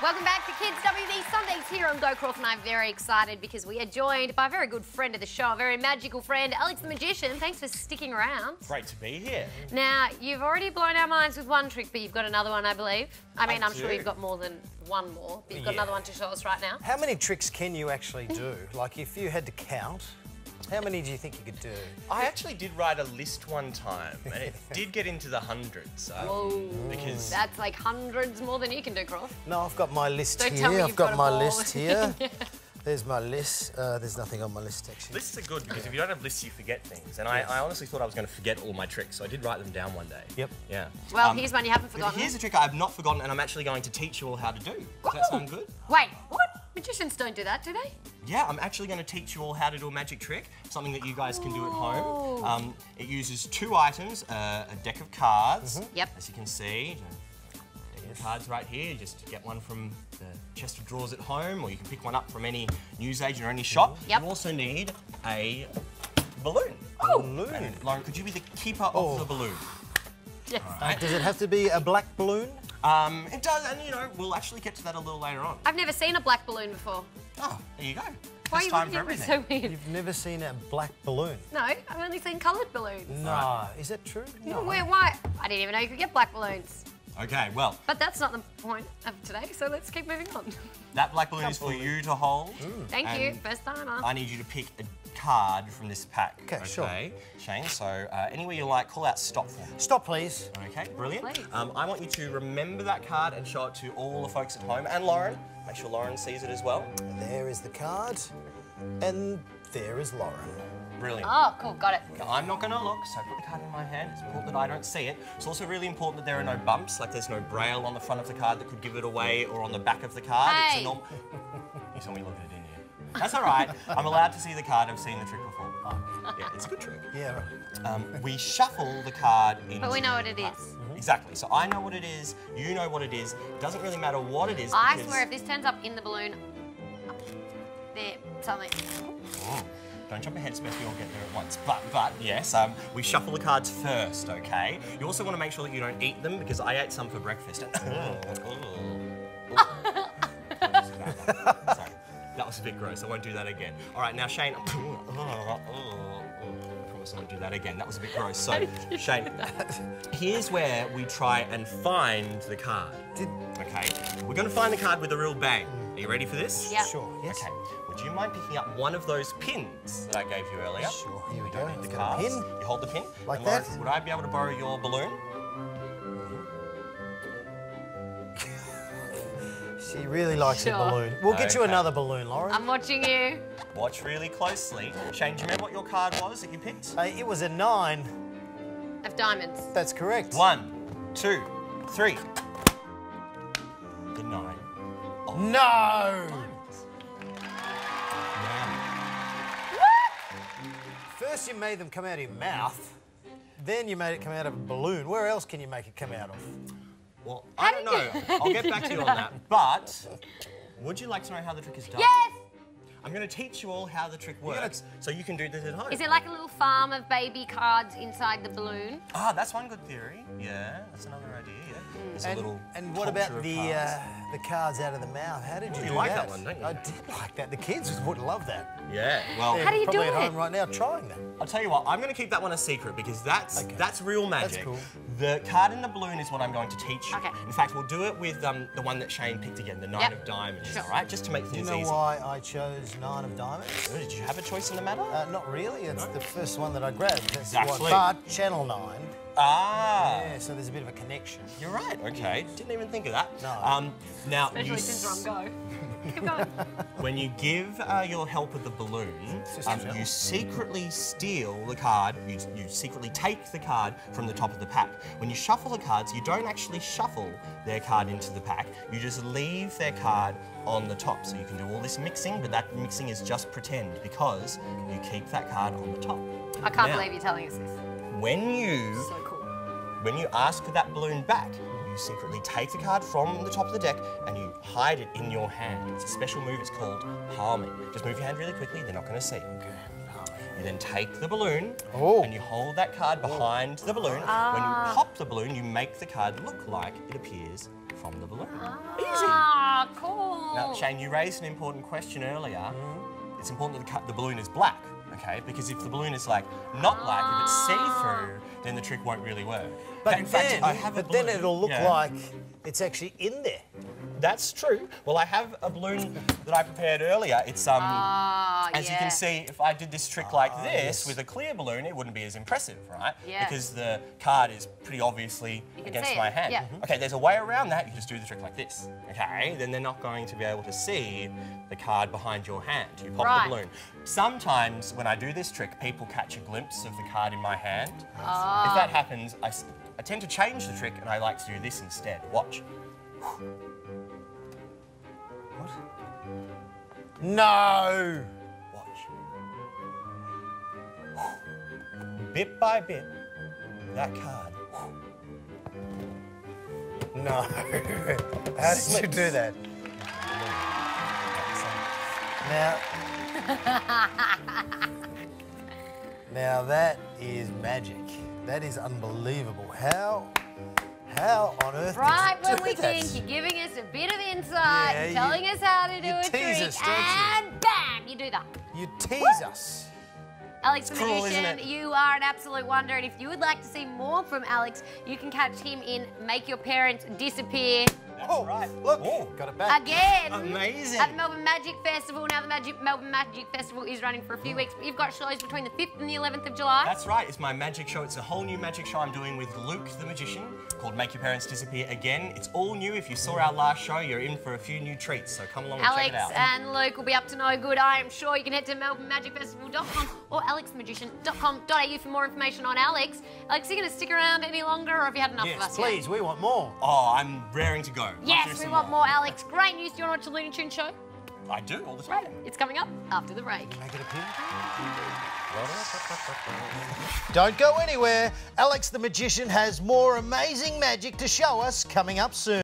Welcome back to Kids WV Sundays here on Go Crawford, and I'm very excited because we are joined by a very good friend of the show, a very magical friend, Alex the Magician. Thanks for sticking around. Great to be here. Now, you've already blown our minds with one trick, but you've got another one, I believe. I'm do. sure you've got more than one more, but you've got another one to show us right now. How many tricks can you actually do? Like, if you had to count, how many do you think you could do? I actually did write a list one time, and it did get into the hundreds. Whoa. Because That's like hundreds more than you can do, Croft. No, I've got my list Don't here. tell me I've you've got got my them all. list here. There's my list. There's nothing on my list, actually. lists are good because if you don't have lists, you forget things. And I honestly thought I was going to forget all my tricks, so I did write them down one day. Yep. Yeah. Well, here's one you haven't forgotten. Here's a trick I've not forgotten, and I'm actually going to teach you all how to do. Does that sound good? Wait, what? Magicians don't do that, do they? Yeah, I'm actually going to teach you all how to do a magic trick, something that you guys can do at home. It uses two items, a deck of cards. Yep. As you can see, deck of cards right here. You just get one from the chest of drawers at home, or you can pick one up from any newsagent or any shop. Yep. You also need a balloon. Balloon. And Lauren, could you be the keeper of the balloon? Yes. Does it have to be a black balloon? It does, and you know, we'll actually get to that a little later on. I've never seen a black balloon before. Oh, there you go. Why are First you time looking for at me everything. so weird? You've never seen a black balloon? No, I've only seen coloured balloons. No. Is that true? No. Why? I didn't even know you could get black balloons. Okay, well, But that's not the point of today, so let's keep moving on. that black balloon is for you to hold. Thank you, And first timer. I need you to pick a card from this pack. Okay, sure. Shane, so anywhere you like, call out stop for me. Stop, please. Okay, brilliant. Please. I want you to remember that card and show it to all the folks at home. And Lauren, make sure Lauren sees it as well. There is the card. And there is Lauren. Brilliant. Oh, cool, got it. Okay, I'm not going to look, so put the card in my hand. It's important that I don't see it. It's also really important that there are no bumps, like there's no braille on the front of the card that could give it away, or on the back of the card. Hey. It's a normal... You saw me look at it, didn't you? That's all right. I'm allowed to see the card. I've seen the trick before. Yeah, it's a good trick. Yeah. We shuffle the card into But we know what it the pack. is. Exactly. So I know what it is. You know what it is. It doesn't really matter what it is. I because... swear if this turns up in the balloon, there, something. Oh, don't jump ahead, especially all get there at once. But yes, we shuffle the cards first, okay? You also want to make sure that you don't eat them because I ate some for breakfast. Sorry, that was a bit gross. I won't do that again. All right, now Shane. I promise I won't do that again. That was a bit gross. So, Shane, here's where we try and find the card. Okay, we're going to find the card with a real bang. Are you ready for this? Yeah. Sure, yes. Okay. Would you mind picking up one of those pins that I gave you earlier? Sure, here we You go. don't need I've the got a cards. pin. You hold the pin. Like And Lauren, that? would I be able to borrow your balloon? She really likes Sure. a balloon. We'll get you Okay. another balloon, Lauren. I'm watching you. Watch really closely. Shane, do you remember what your card was that you picked? It was a 9. Of diamonds. That's correct. 1, 2, 3. The 9. No! First you made them come out of your mouth, then you made it come out of a balloon. Where else can you make it come out of? Well, I don't know. I'll get back to you on that. But would you like to know how the trick is done? Yes! I'm going to teach you all how the trick works, so you can do this at home. Is it like a little farm of baby cards inside the balloon? Ah, that's one good theory. Yeah, that's another idea. Yeah. There's a little And what culture about of the cards. cards out of the mouth? How did you You do like that? that one, don't you? I did like that. The kids would love that. Yeah, well, How do you do Probably at it? home right now trying that. I'll tell you what, I'm going to keep that one a secret because that's real magic. That's cool. The card in the balloon is what I'm going to teach you. Okay. In fact, we'll do it with the one that Shane picked again, the 9 Yep. of diamonds, Sure. all right? Just to make Do you things know easy. why I chose 9 of diamonds? Did you have a choice in the matter? Not really. It's the first one that I grabbed. That's Exactly. But Channel 9. Ah, Yeah, so there's a bit of a connection. you're right. Okay, didn't even think of that. No. Now, Especially since we're on go. Keep going. when you give your help with the balloon, Sister you secretly steal the card, you secretly take the card from the top of the pack. When you shuffle the cards, you don't actually shuffle their card into the pack, you just leave their card on the top. So you can do all this mixing, but that mixing is just pretend because you keep that card on the top. I can't Now, believe you're telling us this. When you So cool. When you ask for that balloon back, you secretly take the card from the top of the deck and you hide it in your hand. It's a special move, it's called palming. Just move your hand really quickly, they're not going to see. Okay. You then take the balloon and you hold that card behind the balloon. When you pop the balloon, you make the card look like it appears from the balloon. Easy. Ah, Shane, you raised an important question earlier. It's important that the balloon is black, okay? Because if the balloon is like not black, if it's see-through, then the trick won't really work. But in fact, I have a balloon. then it'll look like it's actually in there. That's true. Well, I have a balloon that I prepared earlier. It's as you can see, if I did this trick like this with a clear balloon, it wouldn't be as impressive, right? Yeah. Because the card is pretty obviously against my hand. Yeah. Okay, there's a way around that. You just do the trick like this. Okay, then they're not going to be able to see the card behind your hand. You pop the balloon. Sometimes when I do this trick, people catch a glimpse of the card in my hand. If that happens, I tend to change the trick and I like to do this instead. Watch. What? No! Watch. Bit by bit, that card. No. How did you do that? Now that is magic. That is unbelievable. How on earth Right did you when do we that? think you're giving us a bit of insight, telling us how to do a tease trick, us, don't you? and bam, you do that. You tease us. Alex the cruel, Magician, isn't it? you are an absolute wonder, and if you would like to see more from Alex, you can catch him in Make Your Parents Disappear Oh, right. Look, Oh. got it back. again Amazing. at the Melbourne Magic Festival. Now the Melbourne Magic Festival is running for a few weeks, but you've got shows between the 5th and the 11th of July. That's right, it's my magic show. It's a whole new magic show I'm doing with Luke the Magician called Make Your Parents Disappear Again. It's all new. If you saw our last show, you're in for a few new treats, so come along and Alex check it out. and Luke will be up to no good, I am sure. You can head to melbournemagicfestival.com or alexthemagician.com.au for more information on Alex. Alex, are you going to stick around any longer, or have you had enough of Yes, us? please, we want more. Oh, I'm raring to go. Yes, we want more, Alex. Great news. Do you want to watch the Looney Tunes show? I do, all the time. Right. It's coming up after the break. Make it appear. Don't go anywhere. Alex the Magician has more amazing magic to show us coming up soon.